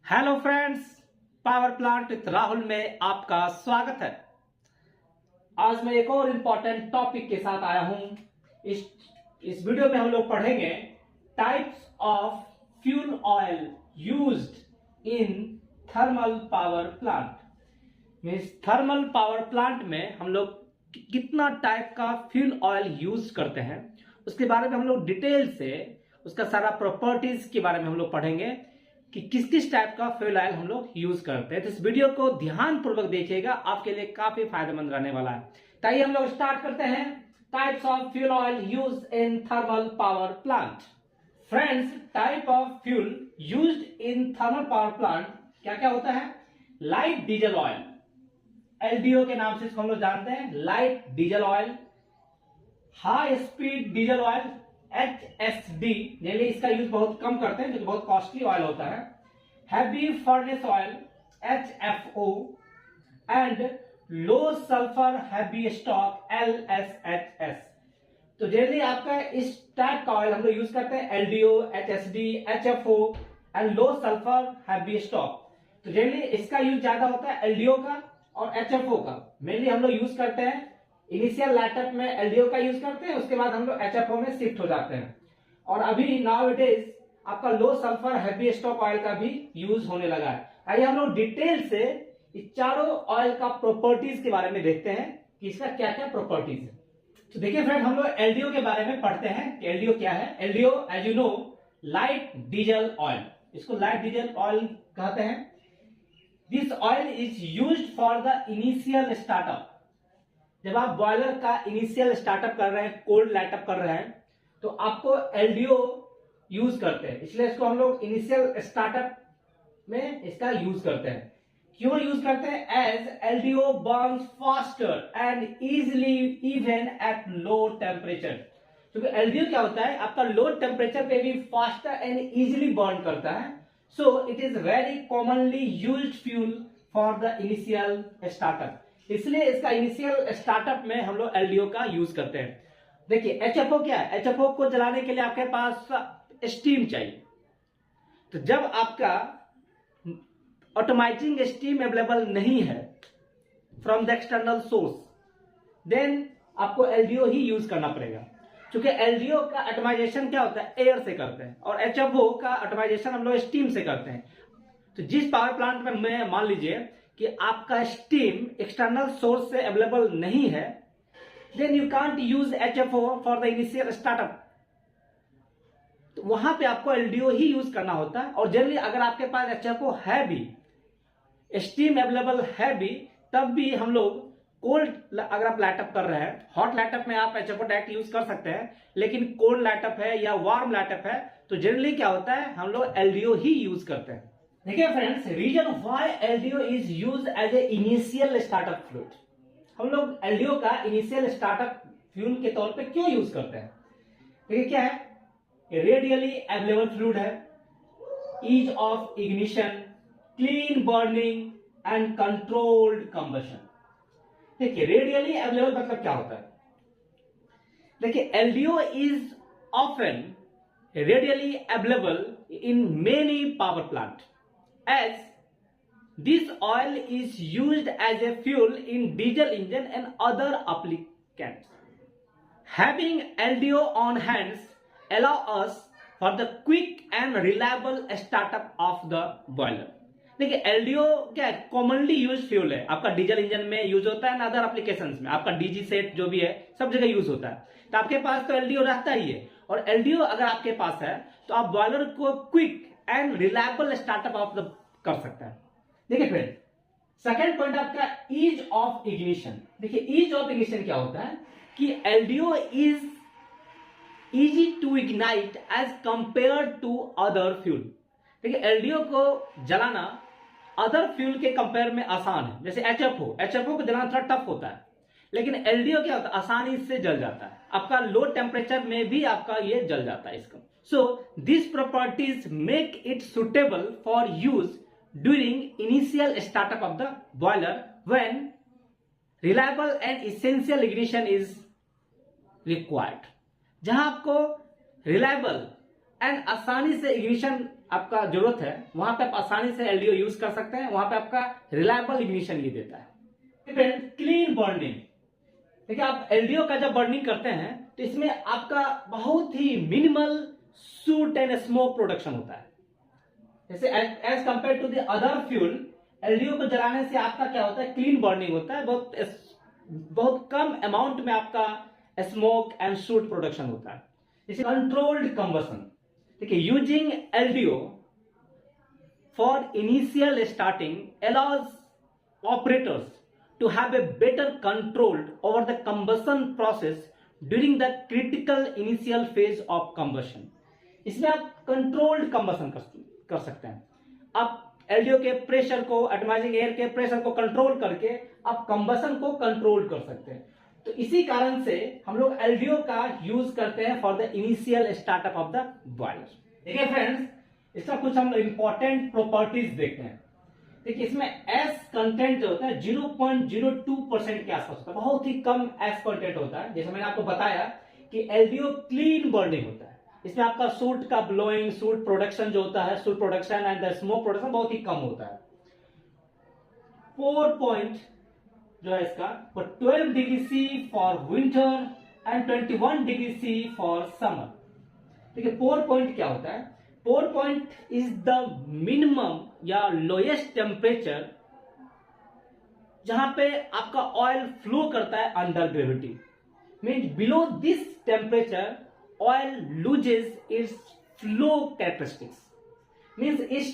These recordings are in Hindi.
Hello friends, power plant with Rahul में आपका स्वागत है। आज मैं एक और इंपॉर्टेंट टॉपिक के साथ आया हूं। इस वीडियो में हम लोग पढ़ेंगे types of fuel oil used in thermal power plant. Means thermal power plant में हम लोग कितना टाइप का फ्यूल ऑयल यूज करते हैं उसके बारे में हम लोग डिटेल से उसका सारा प्रॉपर्टीज के बारे में हम लोग पढ़ेंगे कि किस किस टाइप का फ्यूल ऑयल हम लोग यूज करते हैं। तो इस वीडियो को ध्यान पूर्वक देखिएगा, आपके लिए काफी फायदेमंद रहने वाला है। तो आइए हम लोग स्टार्ट करते हैं types of fuel oil used in thermal power plant. Friends, type of fuel used in thermal power plant क्या क्या होता है? लाइट डीजल ऑयल, एलडीओ के नाम से इसको हम लोग जानते हैं, light diesel oil. High speed diesel oil HSD, generally इसका यूज बहुत कम करते हैं क्योंकि बहुत कॉस्टली ऑयल होता है। Heavy furnace oil HFO and low sulphur heavy stock LSHS। तो जनरली आपका इस टाइप का ऑयल हम लोग यूज करते हैं LDO, HSD, HFO and low sulphur heavy stock. तो जनरली इसका यूज ज्यादा होता है LDO का और HFO का। मेनली हम लोग यूज करते हैं इनिशियल लाइटअप में LDO का यूज करते हैं, उसके बाद हम लोग HFO में शिफ्ट हो जाते हैं। और अभी नाउ इट इज आपका लो सल्फर हैवी स्टॉक ऑयल का भी यूज होने लगा है। आइए हम लोग डिटेल से इस चारों ऑयल का प्रॉपर्टीज के बारे में देखते हैं कि इसका क्या क्या प्रॉपर्टीज है। तो देखिए फ्रेंड, हम लोग LDO के बारे में पढ़ते हैं कि LDO क्या है। LDO as you know light diesel oil, इसको लाइट डीजल ऑयल कहते हैं। This oil is used for the initial startup. जब आप बॉयलर का इनिशियल स्टार्टअप कर रहे हैं, कोल्ड लाइटअप कर रहे हैं, तो आपको LDO यूज करते हैं, इसलिए इसको हम लोग इनिशियल स्टार्टअप में इसका यूज करते हैं। क्यों यूज करते हैं? As LDO burns faster and easily even at low temperature. क्योंकि LDO क्या होता है, आपका लो टेम्परेचर पे भी फास्टर एंड इजिली बर्न करता है। So it is very commonly used fuel for the initial startup, इसलिए इसका इनिशियल स्टार्टअप में हम लोग LDO का यूज करते हैं। देखिए HFO क्या है? HFO को जलाने के लिए आपके पास स्टीम चाहिए। तो जब आपका ऑटोमाइजिंग स्टीम अवेलेबल नहीं है from the external source, then आपको LDO ही यूज करना पड़ेगा। क्योंकि LDO का ऑटोमाइजेशन क्या होता है, एयर से करते हैं, और HFO का ऑटोमाइजेशन हम लोग स्टीम से करते हैं। तो जिस पावर प्लांट में मैं मान लीजिए कि आपका स्टीम एक्सटर्नल सोर्स से अवेलेबल नहीं है, then you can't use HFO for the initial startup. तो वहां पे आपको LDO ही यूज करना होता है। और जनरली अगर आपके पास HFO है भी, स्टीम अवेलेबल है भी, तब भी हम लोग कोल्ड अगर आप लाइटअप कर रहे हैं, हॉट लाइटअप में आप HFO डायरेक्ट यूज कर सकते हैं, लेकिन कोल्ड लाइटअप है या वार्म लाइटअप है तो जनरली क्या होता है, हम लोग LDO ही यूज करते हैं। देखिए friends, reason why LDO is used as a initial startup fluid. हम लोग LDO का इनिशियल स्टार्टअप फ्यूल के तौर पे क्यों यूज करते हैं? देखिए क्या है, रेडियली अवेलेबल फ्लूइड है, ease of ignition, clean burning and controlled combustion. देखिए रेडियली अवेलेबल मतलब क्या होता है? देखिए LDO is often readily available in many power plant as this oil is used as a fuel in diesel engine and other applicants. Having LDO on hands allow us for the quick and reliable startup of the boiler. देखिए LDO क्या है, कॉमनली यूज फ्यूल है, आपका डीजल इंजन में यूज होता है ना, अदर एप्लीकेशंस में आपका DG सेट जो भी है सब जगह यूज होता है। तो आपके पास तो LDO रहता ही है, और LDO अगर आपके पास है तो आप बॉयलर को quick and reliable startup of the कर सकता है। देखिए फ्रेंड, सेकंड पॉइंट आपका ईज ऑफ इग्निशन। देखिए ईज ऑफ इग्निशन क्या होता है कि LDO is easy to ignite as compare to other fuel. देखिए LDO को जलाना अदर फ्यूल के कंपेयर में आसान है। जैसे HFO को जलाना थोड़ा टफ होता है, लेकिन LDO क्या होता है, आसानी से जल जाता है, आपका लो टेम्परेचर में भी आपका ये जल जाता है इसका। So this properties make it suitable for use during initial startup of the boiler when reliable and essential ignition is required. जहां आपको रिलायबल एंड आसानी से इग्निशन आपका जरूरत है वहां पे आप आसानी से एलडीओ यूज कर सकते हैं, वहां पे आपका रिलायबल इग्निशन ये देता है। क्लीन बर्निंग, देखिए आप एलडीओ का जब बर्निंग करते हैं तो इसमें आपका बहुत ही minimal soot and smoke production होता है। जैसे as compare to the other fuel, LDO को जलाने से आपका क्या होता है, क्लीन बर्निंग होता है, बहुत कम अमाउंट में आपका स्मोक एंड सूट प्रोडक्शन होता है। जैसे कंट्रोल्ड कंबसन, देखिए using LDO for initial starting allows operators to have a better control over the combustion process during the critical initial phase of combustion। इसमें आप कंट्रोल्ड कंबसन कर सकते हैं। आप एलडीओ के प्रेशर को, एटमॉस्फेरिक एयर के प्रेशर को कंट्रोल करके आप कंबसन को कंट्रोल कर सकते हैं। तो इसी कारण से हम लोग एलडीओ का यूज करते हैं for the initial startup of the boiler. देखिए फ्रेंड्स, इसका कुछ हम इंपॉर्टेंट प्रॉपर्टीज देखते हैं। देखिए इसमें एस कंटेंट जो होता है 0.02% के आसपास होता है, बहुत ही कम एस कंटेंट होता है। जैसे मैंने आपको बताया कि एलडीओ क्लीन बर्निंग होता है, इसमें आपका सूट का ब्लोइंग, सूट प्रोडक्शन जो होता है, suit production and the smoke production बहुत ही कम होता है। 4 पॉइंट जो है इसका वो 12 degree C for winter and 21 degree C for summer. देखिए 4 पॉइंट क्या होता है, 4 पॉइंट इज द मिनिमम या लोएस्ट टेम्परेचर जहां पे आपका ऑयल फ्लो करता है under gravity. Means below this temperature oil loses its flow characteristics. Means इस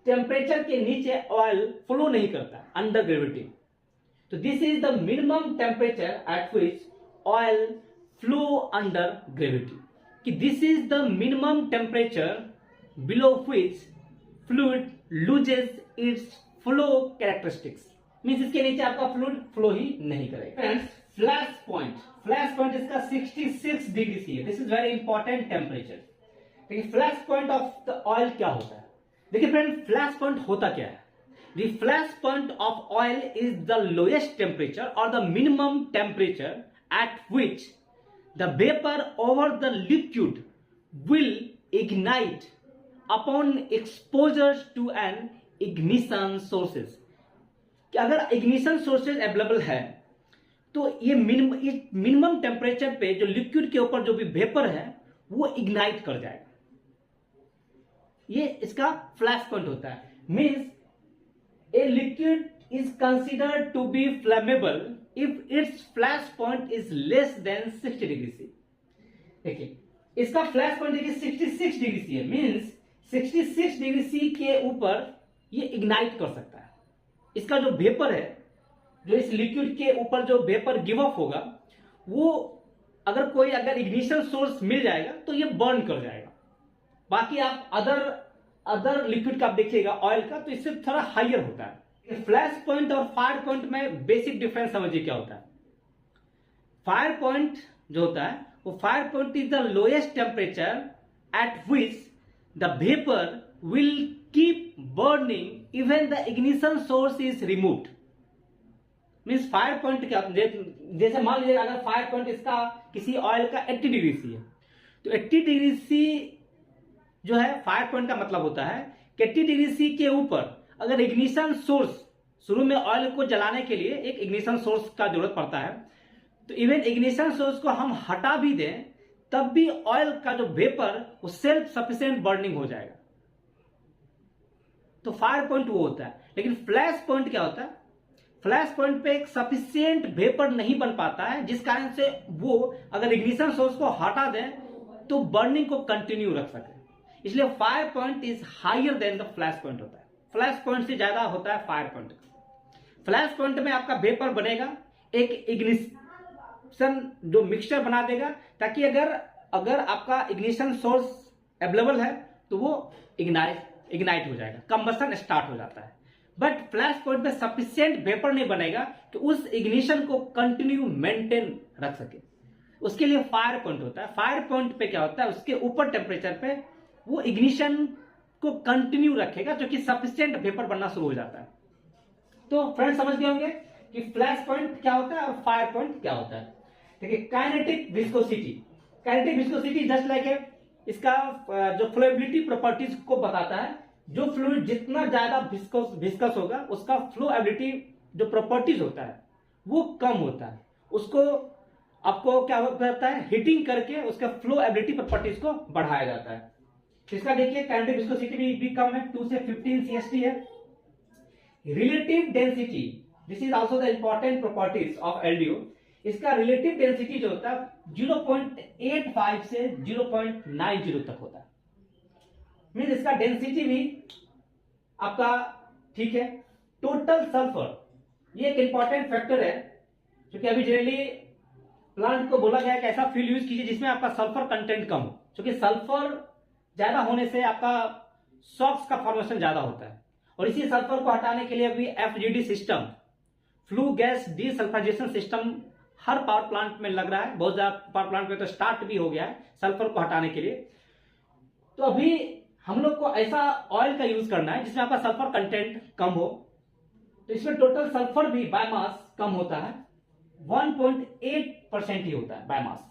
टेम्परेचर के नीचे ऑयल फ्लो नहीं करता अंडर ग्रेविटी। तो this is the minimum temperature at which oil flow under gravity, कि this is the minimum temperature below which fluid loses its flow characteristics। Means इसके नीचे आपका फ्लूइड फ्लो ही नहीं करेगा। फ्रेंड्स फ्लैश पॉइंट इसका 66 डिग्री सी है। This is very important temperature. देखिए flash point of the oil क्या होता है। देखिए फ्रेंड, फ्लैश पॉइंट होता क्या है। The flash point of oil is the lowest temperature or the minimum temperature at which the vapour over the liquid will ignite upon exposure to an ignition sources. कि अगर इग्निशन सोर्सेज अवेलेबल है तो ये मिनिमम टेम्परेचर पे जो लिक्विड के ऊपर जो भी वेपर है वो इग्नाइट कर जाएगा। ये इसका फ्लैश पॉइंट होता है। Means a liquid is considered to be flammable if its flash point is less than 60 degree C. देखिए इसका फ्लैश पॉइंट देखिए 66 डिग्री सी है। मीन्स 66 डिग्री सी के ऊपर ये इग्नाइट कर सकता है। इसका जो वेपर है, जो इस लिक्विड के ऊपर जो वेपर गिव अप होगा, वो अगर इग्निशन सोर्स मिल जाएगा तो ये बर्न कर जाएगा। बाकी आप अदर लिक्विड का आप देखिएगा ऑयल का, तो इससे थोड़ा हाइयर होता है। फ्लैश पॉइंट और फायर पॉइंट में बेसिक डिफरेंस समझिए क्या होता है। फायर पॉइंट जो होता है वो fire point is the lowest temperature at which the vapor will keep burning even the ignition source is removed। Means fire point क्या, जैसे मान लीजिए अगर फायर पॉइंट इसका किसी ऑयल का 80 डिग्री सी है, तो 80 डिग्री सी जो है फायर पॉइंट का मतलब होता है कि 80 डिग्री सी के ऊपर अगर इग्निशन सोर्स, शुरू में ऑयल को जलाने के लिए एक इग्निशन सोर्स का जरूरत पड़ता है, तो इवन इग्निशन सोर्स को हम हटा भी दें तब भी ऑयल का जो वेपर वो सेल्फ सफिशिएंट बर्निंग हो जाएगा। तो फायर पॉइंट वो होता है। लेकिन फ्लैश पॉइंट क्या होता है, फ्लैश पॉइंट पे एक सफिशिएंट वेपर नहीं बन पाता है, जिस कारण से वो अगर इग्निशन सोर्स को हटा दें तो बर्निंग को कंटिन्यू रख सके। इसलिए fire point is higher than the flash point होता है। फ्लैश पॉइंट से ज्यादा होता है फायर पॉइंट। फ्लैश पॉइंट में आपका वेपर बनेगा, एक इग्निशन जो मिक्सचर बना देगा, ताकि अगर आपका इग्निशन सोर्स अवेलेबल है तो वो इग्नाइट हो जाएगा, कंबशन स्टार्ट हो जाता है। बट फ्लैश पॉइंट पे सफिशिएंट वेपर नहीं बनेगा तो उस इग्निशन को कंटिन्यू मेंटेन रख सके, उसके लिए फायर पॉइंट होता है। फायर पॉइंट पे क्या होता है, उसके ऊपर टेम्परेचर पे वो इग्निशन को कंटिन्यू रखेगा, जो कि सफिशिएंट वेपर बनना शुरू हो जाता है। तो फ्रेंड समझ गए होंगे कि फ्लैश पॉइंट क्या होता है और फायर पॉइंट क्या होता है। देखिए kinetic viscosity just like a इसका जो फ्लोएबिलिटी प्रॉपर्टीज को बताता है। जो फ्लूइड जितना ज्यादा विस्कस होगा उसका फ्लोएबिलिटी जो प्रॉपर्टीज होता है वो कम होता है। उसको आपको क्या करता है, हीटिंग करके उसका फ्लोएबिलिटी प्रॉपर्टीज को बढ़ाया जाता है। इसका देखिए काइनेटिक विस्कोसिटी भी कम है, 2 से 15 CST है। Relative density, this is also the important properties of LDO. इसका रिलेटिव डेंसिटी जो होता है 0.85 से 0.90 तक होता है। मीन इसका डेंसिटी भी आपका ठीक है। टोटल सल्फर, ये एक इंपॉर्टेंट फैक्टर है, क्योंकि अभी जनरली प्लांट को बोला गया है कि ऐसा फ्यूल यूज कीजिए जिसमें आपका सल्फर कंटेंट कम हो, क्योंकि सल्फर ज्यादा होने से आपका सॉक्स का फॉर्मेशन ज्यादा होता है। और इसी सल्फर को हटाने के लिए अभी FGD system, flue gas desulphurisation system हर पावर प्लांट में लग रहा है। बहुत ज्यादा पावर प्लांट में तो स्टार्ट भी हो गया है सल्फर को हटाने के लिए। तो अभी हम लोग को ऐसा ऑयल का यूज करना है जिसमें आपका सल्फर कंटेंट कम हो। तो इसमें टोटल सल्फर भी बाय मास कम होता है, 1.8% ही होता है बाय मास।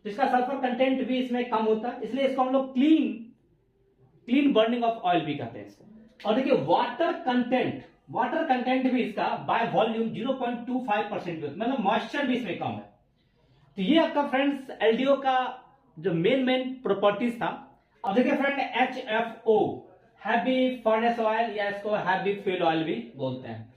तो इसका सल्फर कंटेंट भी इसमें कम होता है, इसलिए इसको हम लोग क्लीन बर्निंग ऑफ ऑयल भी कहते हैं इसको। और देखिए वाटर कंटेंट भी इसका बाय वॉल्यूम 0.25% भी, मतलब मॉइस्चर भी इसमें कम है। तो ये आपका फ्रेंड्स एलडीओ का जो मेन प्रॉपर्टीज था। अब देखिए friend HFO, heavy furnace oil, या इसको हैवी फ्यूल ऑयल भी बोलते हैं।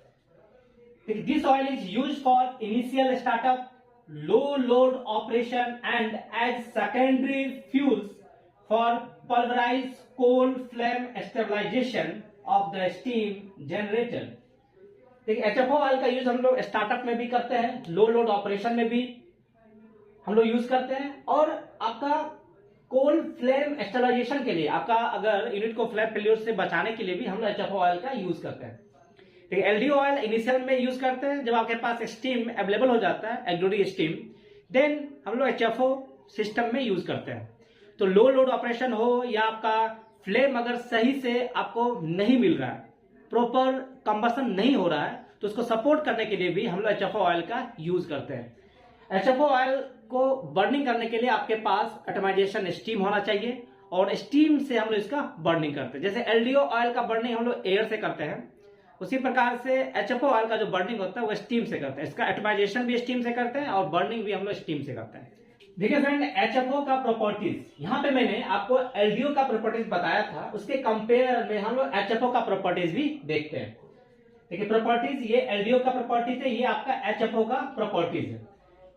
This oil is used for initial startup, low load operation and as secondary fuels for pulverized coal flame stabilization of the steam generator। देखिए HFO ऑयल का यूज हम लोग स्टार्टअप में भी करते हैं, लो लोड ऑपरेशन में भी हम लोग यूज करते हैं, और आपका कोल फ्लेम स्टेबलाइजेशन के लिए, आपका अगर यूनिट को फ्लैम फेल्योर से बचाने के लिए भी हम लोग HFO ऑयल का यूज करते हैं। एलडीओ ऑयल इनिशियल में यूज करते हैं जब आपके पास स्टीम अवेलेबल हो जाता है, एग्जॉस्ट स्टीम, देन हम लोग HFO सिस्टम में यूज करते हैं। तो लो लोड ऑपरेशन हो या आपका फ्लेम अगर सही से आपको नहीं मिल रहा है, प्रॉपर कंबसन नहीं हो रहा है, तो उसको सपोर्ट करने के लिए भी हम लोग HFO ऑयल का यूज करते हैं। HFO ऑयल को बर्निंग करने के लिए आपके पास एटमाइजेशन स्टीम होना चाहिए, और स्टीम से हम लोग इसका बर्निंग करते हैं। जैसे एलडीओ ऑयल का बर्निंग हम लोग एयर से करते हैं, उसी प्रकार से HFO ऑयल का जो बर्निंग होता है वो स्टीम से करते हैं। इसका एटमाइजेशन भी स्टीम से करते हैं और बर्निंग भी हम लोग स्टीम से करते हैं। देखिए फ्रेंड HFO का प्रॉपर्टीज, यहाँ पे मैंने आपको एलडीओ का प्रॉपर्टीज बताया था, उसके कंपेयर में हम लोग HFO का प्रॉपर्टीज भी देखते हैं। देखिए प्रॉपर्टीज, ये एलडीओ का प्रॉपर्टीज है, ये आपका HFO का प्रॉपर्टीज है।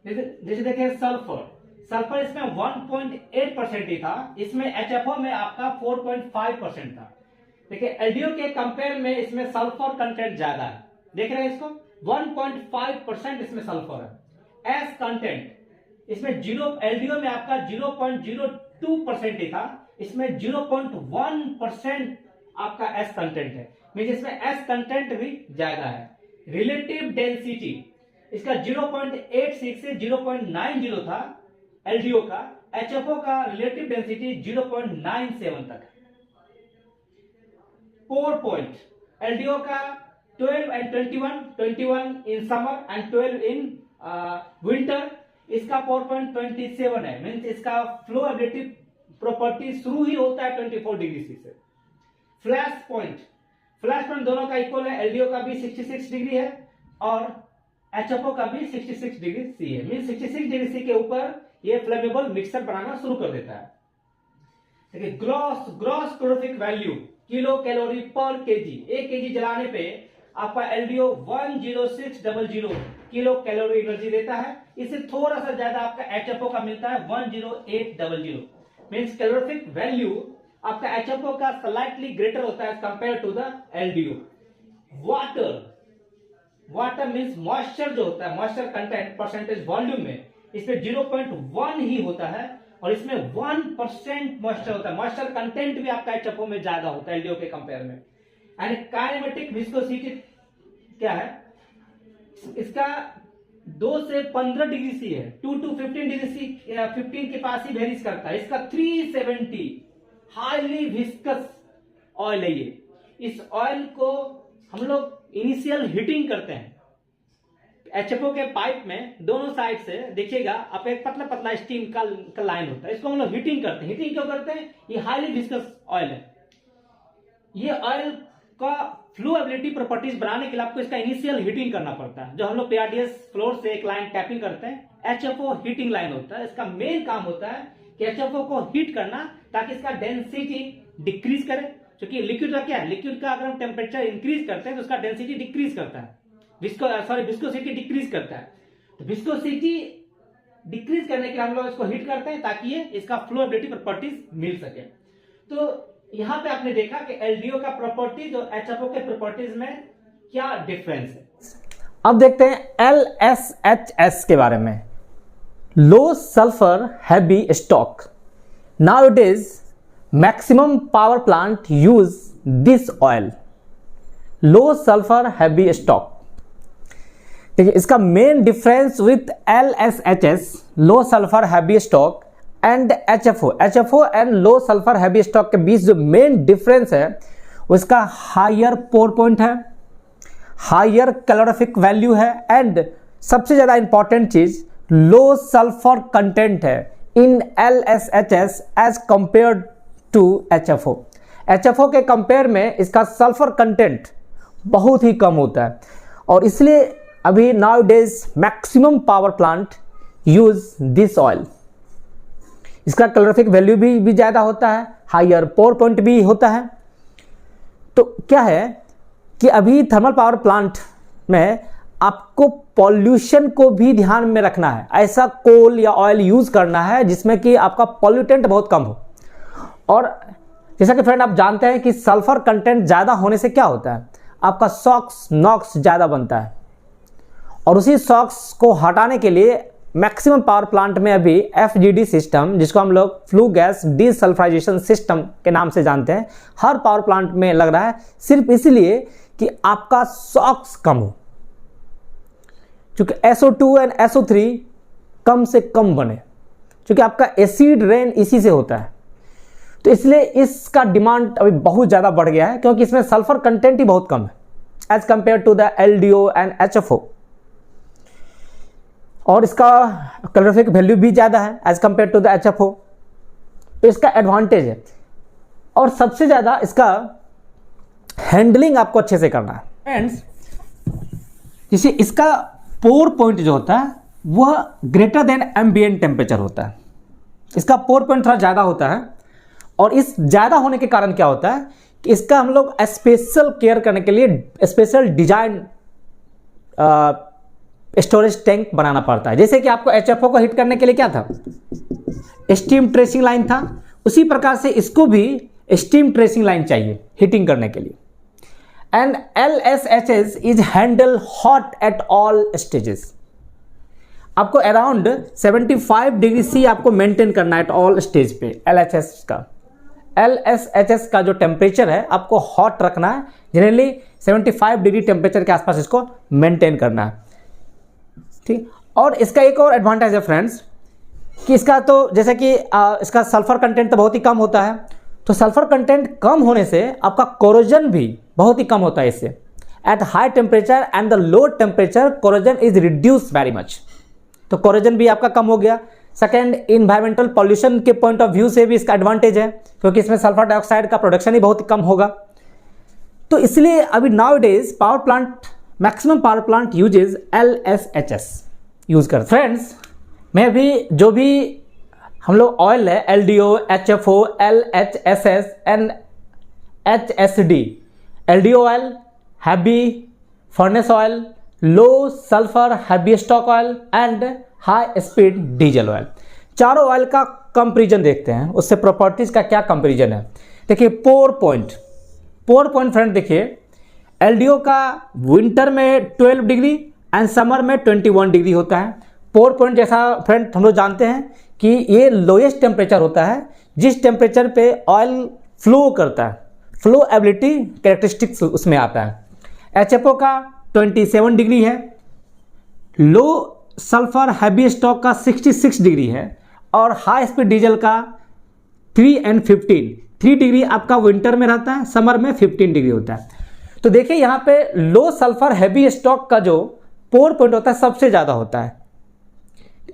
जैसे देखिए सल्फर इसमें 1.8% ही था, इसमें HFO में आपका 4.5% था। देखिए एलडीओ के कंपेयर में इसमें सल्फर कंटेंट ज्यादा है, देख रहे हैं इसको, 1.5% इसमें सल्फर है। एस कंटेंट इसमें एलडीओ में आपका 0.02% ही था, इसमें 0.1% आपका एस कंटेंट है, मीन इसमें एस कंटेंट भी ज्यादा है। रिलेटिव डेंसिटी इसका 0.86 से 0.90 था एलडीओ का, HFO का रिलेटिव डेंसिटी 0.97 तक है। 4 पॉइंट एलडीओ का 12 and 21 in summer and 12 in winter, इसका 4.27 है, मीन्स इसका फ्लोएबिलिटी प्रॉपर्टी शुरू ही होता है 24 डिग्री सी से। फ्लैश पॉइंट दोनों का इक्वल है, एलडीओ का भी 66 डिग्री है और HFO का भी 66 डिग्री सी है, मीन 66 डिग्री सी के ऊपर ये फ्लेमेबल मिक्सर बनाना शुरू कर देता है। देखिए gross calorific value kilo calorie पर केजी, 1 केजी जलाने पे आपका एलडीओ 10600 किलो कैलोरी एनर्जी देता है। इससे थोड़ा सा ज्यादा आपका HFO का मिलता है 10800, मीन्स कैलोरीफिक वैल्यू आपका HFO का स्लाइटली ग्रेटर होता है compare to the LDO. Water means moisture जो होता है, मॉइस्चर कंटेंट परसेंटेज वॉल्यूम में इसमें 0.1 ही होता है, और इसमें 1% मॉइस्चर होता है। मॉइस्चर कंटेंट भी आपका HFO में ज्यादा होता है एलडीओ के कंपेयर में। एंड काइनेमेटिक विस्कोसिटी क्या है, इसका 2 से 15 डिग्री सी है, 2 to 15 डिग्री सी 15 के पास ही वेरीज करता है। इसका 370 हाईली विस्कस ऑयल है ये। इस ऑयल को हम लोग इनिशियल हीटिंग करते हैं, एचएफओ के पाइप में दोनों साइड से देखिएगा आप एक पतला पतला स्टीम का लाइन होता है, इसको हम लोग हीटिंग करते हैं। हीटिंग क्यों करते हैं? ये हाईली विस्कस ऑयल है। ये ऑयल का फ्लूएबिलिटी प्रॉपर्टीज बनाने के लिए आपको इसका इनिशियल हीटिंग करना पड़ता है। जो हम लोग पीआरडीएस फ्लोर से एक लाइन टैपिंग करते हैं, एचएफओ हीटिंग लाइन होता है। इसका मेन काम होता है कि एचएफओ को हीट करना ताकि इसका डेंसिटी डिक्रीज करे। क्योंकि लिक्विड का क्या है, लिक्विड का अगर हम टेम्परेचर इंक्रीज करते हैं तो उसका डेंसिटी डिक्रीज करता है, विस्कोसिटी डिक्रीज करता है। तो विस्कोसिटी डिक्रीज करने के लिए हम लोग इसको हीट करते हैं ताकि ये इसका फ्लोएबिलिटी प्रॉपर्टीज मिल सके। तो यहां पे आपने देखा कि एलडीओ का प्रॉपर्टीज और एचएफओ के प्रॉपर्टीज में क्या डिफरेंस है। अब देखते हैं एलएसएचएस के बारे में, low sulphur heavy stock. Now it is maximum power plant use this oil, low sulphur heavy stock. देखिए इसका main difference with LSHS, low sulphur heavy stock, and HFO and low sulphur heavy stock के बीच जो मेन डिफरेंस है उसका हायर पोर पॉइंट है, हायर कैलोरीफिक वैल्यू है, एंड सबसे ज्यादा इंपॉर्टेंट चीज लो सल्फर कंटेंट है in LSHS as compare to HFO. HFO के कंपेयर में इसका सल्फर कंटेंट बहुत ही कम होता है और इसलिए अभी now days maximum power plant use this oil. इसका कैलोरीफिक वैल्यू भी ज़्यादा होता है, हायर पोर पॉइंट भी होता है। तो क्या है कि अभी थर्मल पावर प्लांट में आपको पॉल्यूशन को भी ध्यान में रखना है। ऐसा कोल या ऑयल यूज़ करना है जिसमें कि आपका पॉल्यूटेंट बहुत कम हो। और जैसा कि फ्रेंड आप जानते हैं कि सल्फर कंटेंट ज़्यादा होने से क्या होता है, आपका सॉक्स नॉक्स ज़्यादा बनता है और उसी सॉक्स को हटाने के लिए मैक्सिमम पावर प्लांट में अभी एफजीडी सिस्टम, जिसको हम लोग फ्लू गैस डीसल्फराइजेशन सिस्टम के नाम से जानते हैं, हर पावर प्लांट में लग रहा है सिर्फ इसलिए कि आपका सॉक्स कम हो, क्योंकि SO2 एंड SO3 कम से कम बने, क्योंकि आपका एसिड रेन इसी से होता है। तो इसलिए इसका डिमांड अभी बहुत ज़्यादा बढ़ गया है क्योंकि इसमें सल्फर कंटेंट ही बहुत कम है as compare to the LDO and HFO, और इसका कैलोरीफिक वैल्यू भी ज़्यादा है as compare to the HFO। तो इसका एडवांटेज है और सबसे ज़्यादा इसका हैंडलिंग आपको अच्छे से करना है। फ्रेंड्स, जैसे इसका पोर पॉइंट जो होता है वह ग्रेटर देन एम्बिएंट टेम्परेचर होता है। इसका पोर पॉइंट थोड़ा ज़्यादा होता है और इस ज़्यादा होने के कारण क्या होता है कि इसका हम लोग स्पेशल केयर करने के लिए स्पेशल डिजाइन स्टोरेज टैंक बनाना पड़ता है। जैसे कि आपको एचएफओ को हीट करने के लिए क्या था, स्टीम ट्रेसिंग लाइन था, उसी प्रकार से इसको भी स्टीम ट्रेसिंग लाइन चाहिए हीटिंग करने के लिए। And LSHS is handle hot at all stages. आपको अराउंड 75 डिग्री सी आपको मेंटेन करना है एट ऑल स्टेज पे। एलएसएचएस का जो टेम्परेचर है आपको हॉट रखना है, जनरली 75 डिग्री टेम्परेचर के आसपास इसको मेंटेन करना है, ठीक। और इसका एक और एडवांटेज है फ्रेंड्स कि इसका तो जैसे कि इसका सल्फर कंटेंट तो बहुत ही कम होता है, तो सल्फर कंटेंट कम होने से आपका कोरोजन भी बहुत ही कम होता है इससे। At high temperature and the low temperature corrosion is reduce very much, तो कोरोजन भी आपका कम हो गया। सेकेंड, इन्वायरमेंटल पॉल्यूशन के पॉइंट ऑफ व्यू से भी इसका एडवांटेज है क्योंकि इसमें सल्फर डाइऑक्साइड का प्रोडक्शन ही बहुत ही कम होगा। तो इसलिए अभी nowadays power plant, maximum power plant uses LSHS use करते। फ्रेंड्स, मैं भी जो भी हम लोग ऑयल है LDO, HFO, LHSS and HSD, LDO oil, heavy furnace oil, low sulphur heavy stock oil and high speed diesel oil, चारों ऑयल का कंपैरिजन देखते हैं, उससे प्रॉपर्टीज का क्या कंपैरिजन है। देखिए पोर पॉइंट फ्रेंड, देखिए LDO का विंटर में 12 डिग्री एंड समर में 21 डिग्री होता है। पोर पॉइंट जैसा फ्रेंड हम लोग जानते हैं कि ये लोएस्ट टेम्परेचर होता है जिस टेम्परेचर पे ऑयल फ्लो करता है, फ्लो एबिलिटी कैरेक्टरिस्टिक्स उसमें आता है। HFO का 27 डिग्री है, लो सल्फर हैवी स्टॉक का 66 डिग्री है और हाई स्पीड डीजल का 3 and 3 डिग्री आपका विंटर में रहता है, समर में 15 डिग्री होता है। तो देखिए यहाँ पे लो सल्फर हैवी स्टॉक का जो पोर पॉइंट होता है सबसे ज़्यादा होता है,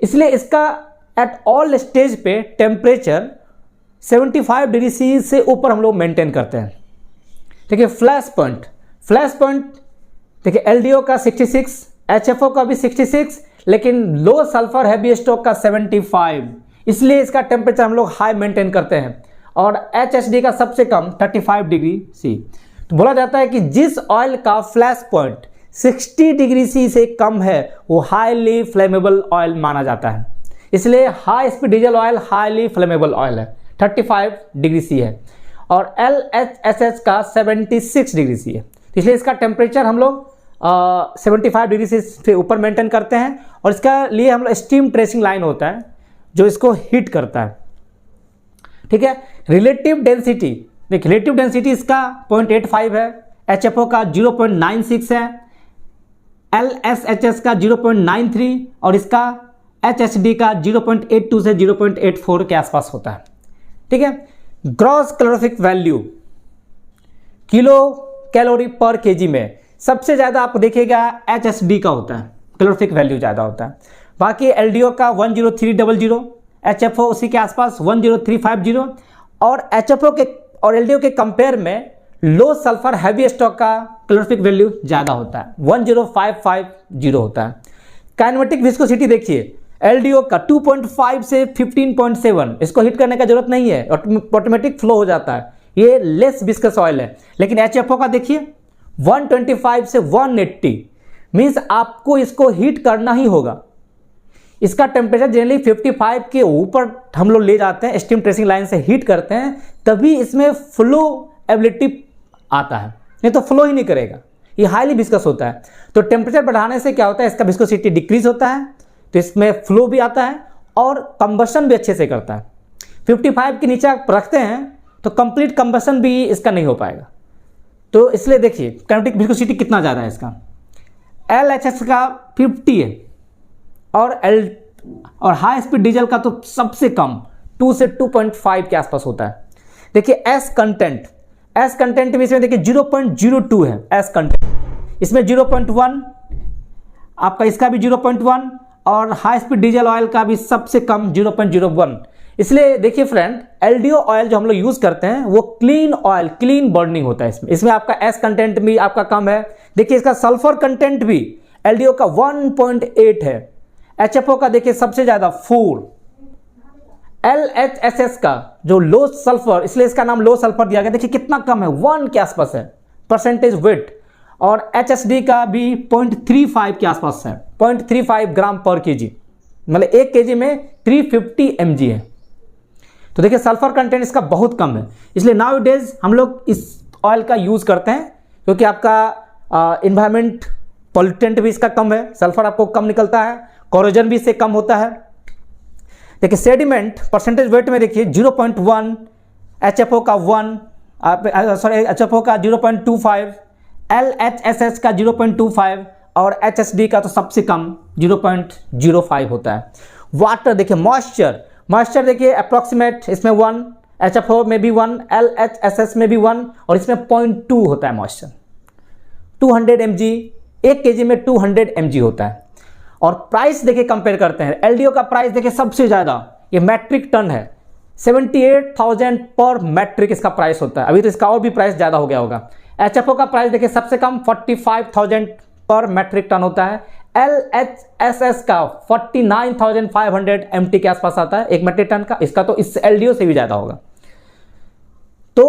इसलिए इसका एट ऑल स्टेज पे टेम्परेचर 75 डिग्री सी से ऊपर हम लोग मेंटेन करते हैं। देखिए फ्लैश पॉइंट देखिए LDO का 66, HFO का भी 66, लेकिन लो सल्फर हैवी स्टॉक का 75, इसलिए इसका टेम्परेचर हम लोग हाई मेंटेन करते हैं। और HSD का सबसे कम 35 डिग्री सी। तो बोला जाता है कि जिस ऑयल का फ्लैश पॉइंट 60 डिग्री सी से कम है वो हाईली फ्लेमेबल ऑयल माना जाता है, इसलिए high speed diesel oil highly flammable oil है, 35 डिग्री सी है। और LHSH का 76 डिग्री सी है, इसलिए इसका टेम्परेचर हम लोग 75 डिग्री से ऊपर मेंटेन करते हैं। और इसका लिए हम लोग स्टीम ट्रेसिंग लाइन होता है जो इसको हीट करता है, ठीक है। रिलेटिव डेंसिटी, देखिए रिलेटिव डेंसिटी इसका 0.85 है, HFO का 0.96 है, LSHS का 0.93 और इसका HSD का 0.82 से 0.84 के आसपास होता है, ठीक है। Gross calorific value kilo calorie पर केजी में सबसे ज़्यादा आपको देखिएगा HSD का होता है, कैलोरीफिक वैल्यू ज़्यादा होता है। बाकी LDO का 10300, HFO उसी के आसपास 10350 और HFO के और LDO के कंपेयर में लो सल्फर हैवी स्टॉक का कैलोरीफिक वैल्यू ज़्यादा होता है, 10550 होता है। काइनेमेटिक विस्कोसिटी देखिए LDO का 2.5 से 15.7, इसको हीट करने का जरूरत नहीं है, ऑटोमेटिक फ्लो हो जाता है, ये लेस विस्कस ऑयल है। लेकिन HFO का देखिए 125 से 180, मीन्स आपको इसको हीट करना ही होगा। इसका टेम्परेचर जनरली 55 के ऊपर हम लोग ले जाते हैं, स्टीम ट्रेसिंग लाइन से हीट करते हैं, तभी इसमें फ्लो एबिलिटी आता है, नहीं तो फ्लो ही नहीं करेगा, ये हाईली विस्कस होता है। तो टेम्परेचर बढ़ाने से क्या होता है, इसका विस्कोसिटी डिक्रीज होता है, तो इसमें फ्लो भी आता है और कंबशन भी अच्छे से करता है। 55 के नीचे आप रखते हैं तो कंप्लीट कंबशन भी इसका नहीं हो पाएगा। तो इसलिए देखिए काइनेटिक विस्कोसिटी कितना ज़्यादा है इसका, LHS का 50 है और हाई स्पीड डीजल का तो सबसे कम 2 से 2.5 के आसपास होता है। देखिए एस कंटेंट भी इसमें देखिए 0.02 है एस कंटेंट, इसमें 0.1, आपका इसका भी 0.1 और हाई स्पीड डीजल ऑयल का भी सबसे कम 0.01। इसलिए देखिए फ्रेंड, LDO ऑयल जो हम लोग यूज़ करते हैं वो क्लीन ऑयल, क्लीन बर्निंग होता है इसमें आपका एस कंटेंट भी आपका कम है। देखिए इसका सल्फर कंटेंट भी LDO का 1.8 है, HFO का देखिए सबसे ज़्यादा 4, LHSS का जो लो सल्फर, इसलिए इसका नाम लो सल्फर दिया गया, देखिए कितना कम है, 1 के आसपास है परसेंटेज वेट। और HSD का भी 0.35 के आसपास है, 0.35 ग्राम पर केजी, मतलब 1 केजी में 350 mg है। तो देखिए सल्फर कंटेंट इसका बहुत कम है, इसलिए नाउ डेज हम लोग इस ऑयल का यूज़ करते हैं क्योंकि आपका इन्वायरमेंट पॉल्यूटेंट भी इसका कम है, सल्फर आपको कम निकलता है, कोरोजन भी इससे कम होता है। देखिए सेडिमेंट परसेंटेज वेट में देखिए 0.1, HFO का 1, HFO का 0.25, LHSS का 0.25 और HSD का तो सबसे कम 0.05 होता है। वाटर देखिए, मॉइस्चर देखिए अप्रॉक्सीमेट इसमें 1, HFO में भी 1, LHSS में भी 1 और इसमें 0.2 होता है मॉइस्चर। 200 mg, 1 kg में 200 mg होता है। और प्राइस देखिए कंपेयर करते हैं, LDO का प्राइस देखिए सबसे ज़्यादा, ये मैट्रिक टन है, 78,000 पर मैट्रिक इसका प्राइस होता है, अभी तो इसका और भी प्राइस ज़्यादा हो गया होगा। HFO का प्राइस देखिए सबसे कम 45,000 पर मैट्रिक टन होता है, LHSS का 49,500 MT के आसपास आता है 1 मैट्रिक टन का, इसका तो इस LDO से भी ज़्यादा होगा। तो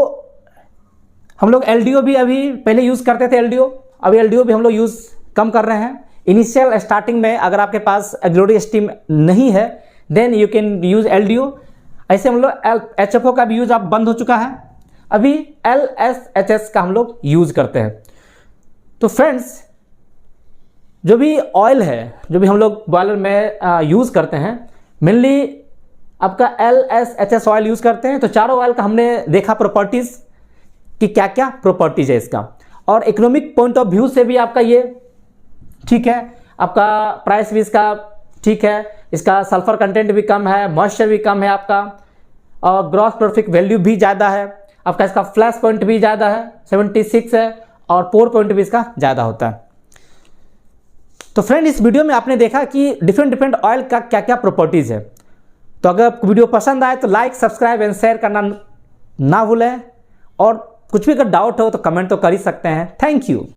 हम लोग LDO भी अभी पहले यूज़ करते थे LDO, अभी LDO भी हम लोग यूज़ कम कर रहे हैं। इनिशियल स्टार्टिंग में अगर आपके पास ऑक्सिलरी स्टीम नहीं है then you can use LDO। ऐसे हम लोग HFO का भी यूज़ अब बंद हो चुका है, अभी LSHS का हम लोग यूज़ करते हैं। तो फ्रेंड्स, जो भी ऑयल है, जो भी हम लोग बॉयलर में यूज़ करते हैं, मेनली आपका LSHS ऑयल यूज़ करते हैं। तो चारों ऑयल का हमने देखा प्रॉपर्टीज़ कि क्या क्या प्रॉपर्टीज़ है इसका, और इकोनॉमिक पॉइंट ऑफ व्यू से भी आपका ये ठीक है, आपका प्राइस भी इसका ठीक है, इसका सल्फर कंटेंट भी कम है, मॉइस्चर भी कम है आपका, और ग्रॉस कैलोरीफिक वैल्यू भी ज़्यादा है आपका, इसका फ्लैश पॉइंट भी ज़्यादा है 76 है, और पोर पॉइंट भी इसका ज़्यादा होता है। तो फ्रेंड, इस वीडियो में आपने देखा कि डिफरेंट ऑयल का क्या क्या प्रॉपर्टीज़ है। तो अगर आपको वीडियो पसंद आए तो लाइक, सब्सक्राइब एंड शेयर करना ना भूलें, और कुछ भी अगर डाउट हो तो कमेंट तो कर ही सकते हैं। Thank you.